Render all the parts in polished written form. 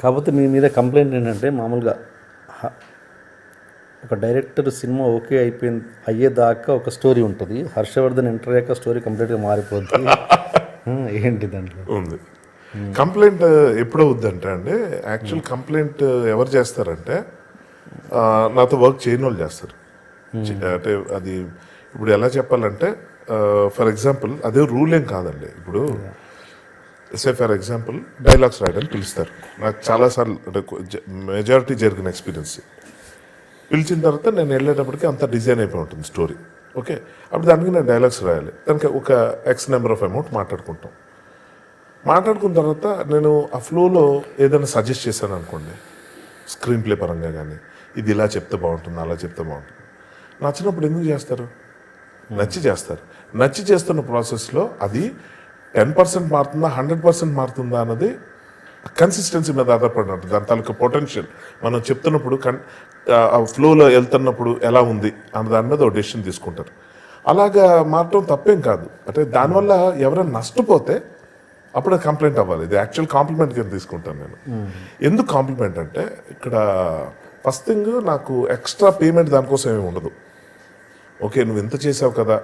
కాకపోతే మీ మీద కంప్లైంట్ ఏంటంటే మామూలుగా ఒక డైరెక్టర్ సినిమా ఓకే అయ్యేదాకా ఒక స్టోరీ ఉంటుంది, హర్షవర్ధన్ ఎంటర్ అయ్యాక స్టోరీ కంప్లీట్గా మారిపోతుంది. ఏంటి దాంట్లో ఉంది కంప్లైంట్ ఎప్పుడవుద్దంటే అండి, యాక్చువల్ కంప్లైంట్ ఎవరు చేస్తారంటే నాతో వర్క్ చేయని వాళ్ళు చేస్తారు. అంటే అది ఇప్పుడు ఎలా చెప్పాలంటే ఫర్ ఎగ్జాంపుల్ అదే రూల్ ఏం కాదండి. ఇప్పుడు ఫర్ ఎగ్జాంపుల్ డైలాగ్స్ రాయడానికి పిలుస్తారు. నాకు చాలాసార్లు అంటే మెజారిటీ జరిగిన ఎక్స్పీరియన్స్, పిలిచిన తర్వాత నేను వెళ్ళేటప్పటికి అంత డిజైన్ అయిపోయి ఉంటుంది స్టోరీ. ఓకే, అప్పుడు దానికి నేను డైలాగ్స్ రాయాలి. దానికి ఒక ఎక్స్ నెంబర్ ఆఫ్ అమౌంట్ మాట్లాడుకుంటాం. మాట్లాడుకున్న తర్వాత నేను ఆ ఫ్లోలో ఏదైనా సజెస్ట్ చేశాను అనుకోండి, స్క్రీన్ ప్లే పరంగా కానీ ఇది ఇలా చెప్తే బాగుంటుంది, అలా చెప్తే బాగుంటుంది. నచ్చినప్పుడు ఎందుకు చేస్తారు? నచ్చి చేస్తారు. నచ్చి చేస్తున్న ప్రాసెస్లో అది 10% మారుతుందా 100% మారుతుందా అన్నది కన్సిస్టెన్సీ మీద ఆధారపడి ఉంటుంది. దాని తాలూకా పొటెన్షియల్ మనం చెప్తున్నప్పుడు ఆ ఫ్లోలో వెళ్తున్నప్పుడు ఎలా ఉంది అన్న దాని మీద ఒక డెసిషన్ తీసుకుంటారు. అలాగా మారటం తప్పేం కాదు. అంటే దానివల్ల ఎవరైనా నష్టపోతే అప్పుడు కంప్లైంట్ అవ్వాలి. ఇది యాక్చువల్ కాంప్లిమెంట్ కింద తీసుకుంటాను నేను. ఎందుకు కాంప్లిమెంట్ అంటే ఇక్కడ ఫస్ట్ థింగ్ నాకు ఎక్స్ట్రా పేమెంట్ దానికోసం ఏమి ఉండదు. ఓకే నువ్వు ఇంత చేసావు కదా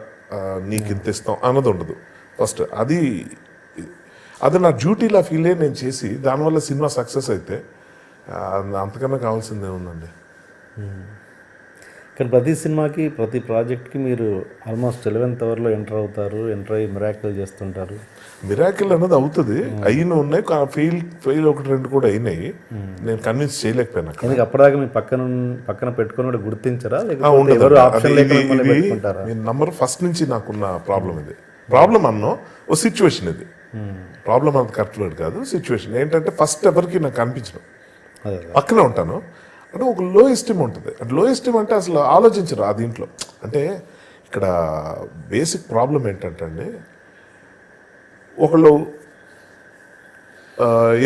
నీకు ఇంత ఇస్తాం అన్నది ఉండదు. ఫస్ట్ అది నా డ్యూటీలా ఫీల్ అయ్యి నేను చేసి దానివల్ల సినిమా సక్సెస్ అయితే అంతకన్నా కావాల్సిందే ఉందండి. కానీ ప్రతి సినిమాకి ప్రతి ప్రాజెక్ట్కి మీరు ఆల్మోస్ట్ 11th అవర్లో ఎంటర్ అయ్యి మిరాకిల్ చేస్తుంటారు. మిరాకిల్ అన్నది అవుతుంది, అయిన ఉన్నాయి, ఫెయిల్ ఒకటి రెండు కూడా అయినాయి. నేను కన్విన్స్ చేయలేకపోయినా. ఎందుకు అప్పటిదాకా మీ పక్కన పెట్టుకుని కూడా గుర్తించరా? నంబర్ ఫస్ట్ నుంచి నాకున్న ప్రాబ్లం ఇది. ప్రాబ్లం అన్నో ఓ సిచ్యువేషన్ ఇది. ప్రాబ్లం అంత కరెక్ట్ వర్డ్ కాదు, సిచ్యువేషన్. ఏంటంటే ఫస్ట్ ఎవరికి నాకు కనిపించడం, పక్కనే ఉంటాను అంటే ఒక లో ఎస్టీమ్ ఉంటుంది. అంటే లో ఎస్టీమ్ అంటే అసలు ఆలోచించరు ఆ దీంట్లో. అంటే ఇక్కడ బేసిక్ ప్రాబ్లం ఏంటంటే అండి, ఒకళ్ళు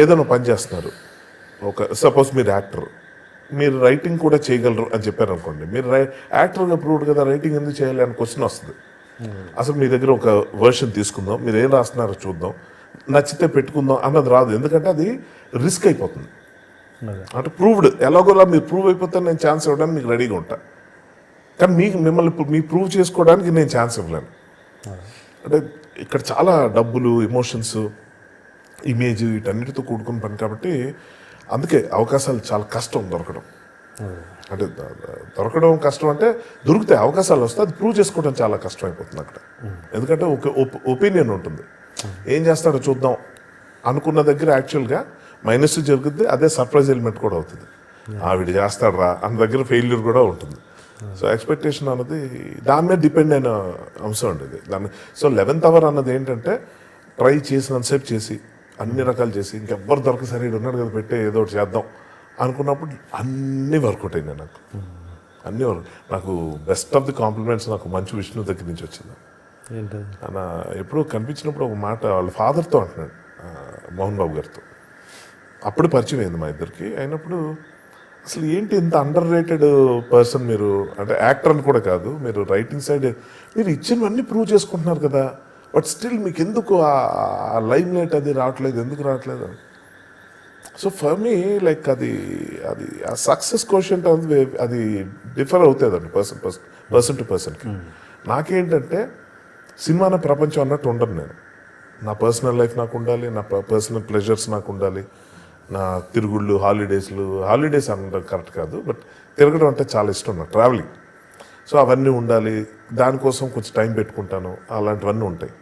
ఏదైనా పని చేస్తున్నారు. సపోజ్ మీరు యాక్టర్, మీరు రైటింగ్ కూడా చేయగలరు అని చెప్పారు అనుకోండి. మీరు యాక్టర్గా ప్రూవ్డ్ కదా, రైటింగ్ ఎందుకు చేయాలి అని క్వశ్చన్ వస్తుంది. అసలు మీ దగ్గర ఒక వర్షన్ తీసుకుందాం, మీరు ఏం రాస్తున్నారో చూద్దాం, నచ్చితే పెట్టుకుందాం అన్నది రాదు. ఎందుకంటే అది రిస్క్ అయిపోతుంది. అంటే ప్రూవ్డ్ ఎలాగోలా మీరు ప్రూవ్ అయిపోతే నేను ఛాన్స్ ఇవ్వడానికి మీకు రెడీగా ఉంటా. కానీ మిమ్మల్ని మీ ప్రూవ్ చేసుకోవడానికి నేను ఛాన్స్ ఇవ్వలేను. అంటే ఇక్కడ చాలా డబ్బులు, ఎమోషన్స్, ఇమేజ్ వీటన్నిటితో కూడుకున్న పని కాబట్టి అందుకే అవకాశాలు చాలా కష్టం దొరకడం. అంటే దొరకడం కష్టం అంటే దొరికితే అవకాశాలు వస్తే అది ప్రూవ్ చేసుకోవడం చాలా కష్టం అయిపోతుంది అక్కడ. ఎందుకంటే ఒక ఒపీనియన్ ఉంటుంది, ఏం చేస్తాడో చూద్దాం అనుకున్న దగ్గర యాక్చువల్గా మైనస్ జరుగుద్ది. అదే సర్ప్రైజ్ ఎలిమెంట్ కూడా అవుతుంది. ఆవిడ చేస్తాడరా అన్న దగ్గర ఫెయిల్యూర్ కూడా ఉంటుంది. సో ఎక్స్పెక్టేషన్ అన్నది దాని మీద డిపెండ్ అయిన అంశం అండి ఇది. దాన్ని సో 11th అవర్ అన్నది ఏంటంటే ట్రై చేసినంతసేపు చేసి అన్ని రకాలు చేసి ఇంకెవ్వరు దొరక సరే ఉన్నాడు కదా పెట్టే ఏదో ఒకటి చేద్దాం అనుకున్నప్పుడు అన్నీ వర్కౌట్ అయినాయి నాకు. అన్నీ నాకు బెస్ట్ ఆఫ్ ది కాంప్లిమెంట్స్ నాకు మంచు విష్ణు దగ్గర నుంచి వచ్చింది. అన్న ఎప్పుడూ కనిపించినప్పుడు ఒక మాట వాళ్ళ ఫాదర్తో అంటున్నాడు, మోహన్ బాబు గారితో. అప్పుడు పరిచయం అయింది మా ఇద్దరికి. అయినప్పుడు అసలు ఏంటి ఇంత అండర్ రేటెడ్ పర్సన్ మీరు, అంటే యాక్టర్ అని కూడా కాదు, మీరు రైటింగ్ సైడ్ మీరు ఇచ్చినవన్నీ ప్రూవ్ చేసుకుంటున్నారు కదా, బట్ స్టిల్ మీకు ఎందుకు ఆ లైమ్ లైట్ అది రావట్లేదు, ఎందుకు రావట్లేదు? సో ఫర్ మీ లైక్ అది ఆ సక్సెస్ కోషంట్ అది డిఫర్ అవుతుంది అండి పర్సన్ టు పర్సన్కి. నాకేంటంటే సినిమాన ప్రపంచం అన్నట్టు ఉండను నేను. నా పర్సనల్ లైఫ్ నాకు ఉండాలి, నా పర్సనల్ ప్లెజర్స్ నాకు ఉండాలి, నా తిరుగుళ్ళు, హాలిడేస్ అనడం కరెక్ట్ కాదు, బట్ తిరగడం అంటే చాలా ఇష్టం నాకు, ట్రావెలింగ్. సో అవన్నీ ఉండాలి, దానికోసం కొంచెం టైం పెట్టుకుంటాను, అలాంటివన్నీ ఉంటాయి.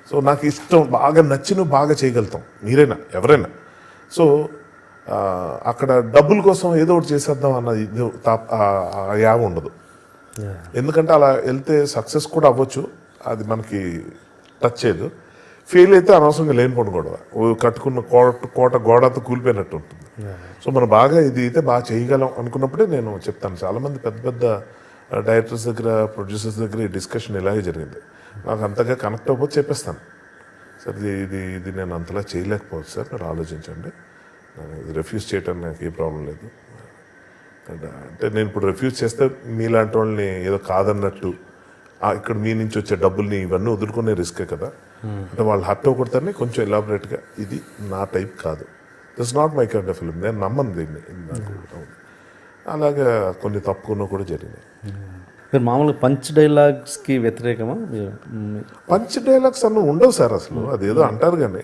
సో నాకు ఇష్టం, బాగా నచ్చినవి బాగా చేయగలుగుతాం మీరైనా ఎవరైనా. సో అక్కడ డబ్బుల కోసం ఏదో ఒకటి చేసేద్దాం అన్న యావ ఉండదు. ఎందుకంటే అలా వెళ్తే సక్సెస్ కూడా అవ్వచ్చు, అది మనకి టచ్ చేయదు. ఫెయిల్ అయితే అనవసరంగా లేనిపోను గొడవ, కట్టుకున్న కోట గోడతో కూలిపోయినట్టు ఉంటుంది. సో మనం బాగా ఇది అయితే బాగా చేయగలం అనుకున్నప్పుడే నేను చెప్తాను. చాలామంది పెద్ద పెద్ద డైరెక్టర్స్ దగ్గర, ప్రొడ్యూసర్స్ దగ్గర ఈ డిస్కషన్ ఇలాగే జరిగింది. నాకు అంతగా కనెక్ట్ అవ్వకపోతే చెప్పేస్తాను, సార్ ఇది నేను అంతలా చేయలేకపోవచ్చు సార్, మీరు ఆలోచించండి, రిఫ్యూజ్ చేయడానికి నాకు ఏ ప్రాబ్లం లేదు. అంటే నేను ఇప్పుడు రిఫ్యూజ్ చేస్తే మీలాంటి వాళ్ళని ఏదో కాదన్నట్టు, ఇక్కడ మీ నుంచి వచ్చే డబ్బుల్ని ఇవన్నీ వదులుకునే రిస్కే కదా. అంటే వాళ్ళు హర్ట్ అవ్వకూడదని కొంచెం ఎలాబరేట్గా ఇది నా టైప్ కాదు, this not my kind of film, నేను నమ్మను దీన్ని. నాకు అలాగా కొన్ని తప్పుకున్నా కూడా జరిగినాయి. మీరు మామూలుగా పంచ్ డైలాగ్స్కి వ్యతిరేకమా? పంచ్ డైలాగ్స్ అన్న ఉండవు సార్ అసలు, అదేదో అంటారు కానీ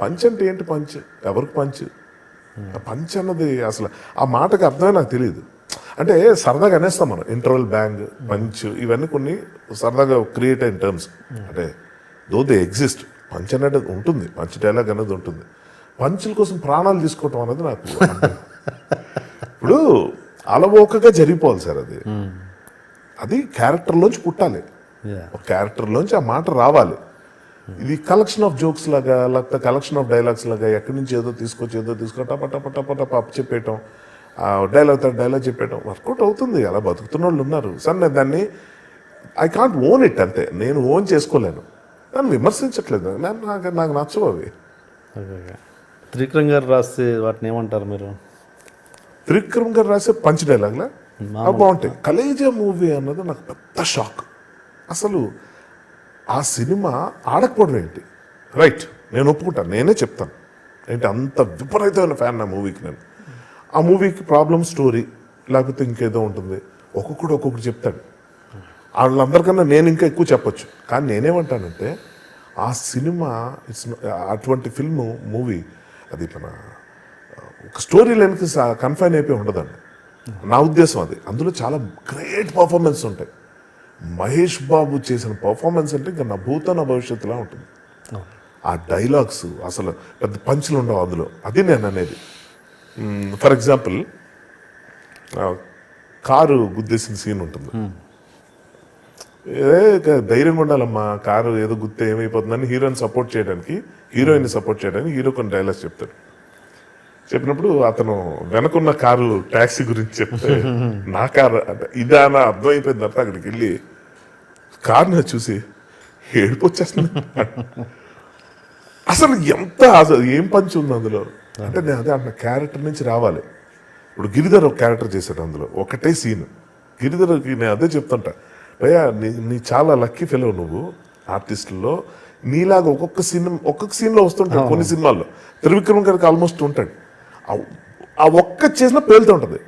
పంచ్ అంటే ఏంటి? పంచ్ ఎవరికి పంచ్? పంచ్ అన్నది అసలు ఆ మాటకి అర్థమే నాకు తెలియదు. అంటే సరదాగా అనేస్తాం మనం, ఇంటర్వల్ బ్యాంగ్, పంచ్, ఇవన్నీ కొన్ని సరదాగా క్రియేట్ అయిన టర్మ్స్. అంటే దో దే ఎగ్జిస్ట్, పంచ్ అనేది ఉంటుంది, పంచ్ డైలాగ్ అనేది ఉంటుంది. పంచుల కోసం ప్రాణాలు తీసుకోవటం అనేది నాకు ఇప్పుడు అలవోకగా జరిగిపోవాలి సార్. అది క్యారెక్టర్లోంచి పుట్టాలి, ఒక క్యారెక్టర్లోంచి ఆ మాట రావాలి. ఇది కలెక్షన్ ఆఫ్ జోక్స్ లాగా, లేకపోతే కలెక్షన్ ఆఫ్ డైలాగ్స్ లాగా ఎక్కడి నుంచి ఏదో తీసుకొని టప చెప్పేయటం, డైలాగ్ చెప్పేయటం వర్కౌట్ అవుతుంది. అలా బతుకుతున్న వాళ్ళు ఉన్నారు సార్. నేను దాన్ని ఐ కాంట్ ఓన్ ఇట్, అంతే. నేను ఓన్ చేసుకోలేను, దాన్ని విమర్శించట్లేదు. నాకు నచ్చవు అవి. త్రివిక్రమ్ గారు రాస్తే వాటిని ఏమంటారు మీరు? త్రివిక్రమ్ గారు రాసే పంచ్ డైలాగ్లా అవి బాగుంటాయి. కలేజా మూవీ అన్నది నాకు పెద్ద షాక్. అసలు ఆ సినిమా ఆడకపోవడం ఏంటి? రైట్, నేను ఒప్పుకుంటాను, నేనే చెప్తాను ఏంటి, అంత విపరీతమైన ఫ్యాన్ నా మూవీకి. నేను ఆ మూవీకి ప్రాబ్లమ్ స్టోరీ లేకపోతే ఇంకేదో ఉంటుంది, ఒక్కొక్కడు చెప్తాడు. వాళ్ళందరికన్నా నేను ఇంకా ఎక్కువ చెప్పొచ్చు. కానీ నేనేమంటానంటే ఆ సినిమా అటువంటి ఫిల్మ్ మూవీ అది మన ఒక స్టోరీ లైన్కి కన్ఫైన్ అయిపోయి ఉండదండి, నా ఉద్దేశం అది. అందులో చాలా గ్రేట్ పర్ఫార్మెన్స్ ఉంటాయి. మహేష్ బాబు చేసిన పర్ఫార్మెన్స్ అంటే ఇంకా నా భూత నా భవిష్యత్తులా ఉంటుంది. ఆ డైలాగ్స్ అసలు పెద్ద పంచులు ఉండవు అందులో. అది నేను అనేది. ఫర్ ఎగ్జాంపుల్, కారు గుద్దేసిన సీన్ ఉంటుంది. ధైర్యంగా ఉండాలమ్మా, కారు ఏదో గుద్దే ఏమైపోతుందని హీరోయిన్ సపోర్ట్ చేయడానికి, హీరోయిన్ సపోర్ట్ చేయడానికి హీరో కొన్ని డైలాగ్స్ చెప్తాడు. చెప్పినప్పుడు అతను వెనకున్న కారు ట్యాక్సీ గురించి చెప్తే నా కారు అంటే ఇదా అని అర్థమైపోయిన తర్వాత అక్కడికి వెళ్ళి కారుని చూసి ఏడుపు వచ్చేస్తుంది. అసలు ఏం పంచి ఉంది అందులో అంటే నేను అదే అంటున్న, క్యారెక్టర్ నుంచి రావాలి. ఇప్పుడు గిరిధర్ ఒక క్యారెక్టర్ చేశాడు అందులో, ఒకటే సీన్. గిరిధర్కి నేను అదే చెప్తుంటా, భయ్యా నీ చాలా లక్కీ ఫెలో, నువ్వు ఆర్టిస్టుల్లో నీలాగా ఒక్కొక్క సీన్లో వస్తుంటాడు. కొన్ని సినిమాల్లో త్రివిక్రమ్ గారికి ఆల్మోస్ట్ ఉంటాడు. ఆ ఒక్క చేసిన పేలుతూ ఉంటుంది.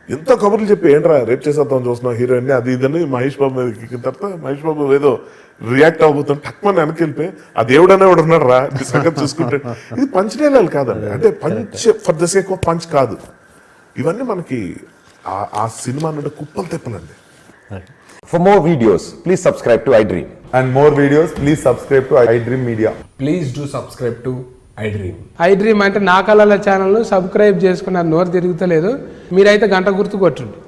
ఎంత కబుర్లు చెప్పి ఏంట్రా రేపు చేసేద్దాం చూస్తున్నావు హీరోయిన్ని, అది ఇదని మహేష్ బాబు మీద ఎక్కిన తర్వాత మహేష్ బాబు ఏదో రియాక్ట్ అవబోతుంది, టక్మని వెనకెళ్ళిపోయి ఆ దేవుడనే కూడా ఉన్నాడు రా సంగతి చూసుకుంటే. ఇది పంచ్ డైలాగ్ కాదండి, అంటే punch for the sake of punch కాదు. ఇవన్నీ మనకి ఆ సినిమా అంటే కుప్పలు తెప్పలండి. For more videos, please subscribe to iDream. And more videos, please subscribe to iDream Media. Please do subscribe to iDream. iDream అంటే నా కళల ఛానల్ను సబ్స్క్రైబ్ చేసుకున్న నోరు తిరుగుతలేదు, మీరైతే గంట గుర్తు కొట్టండి.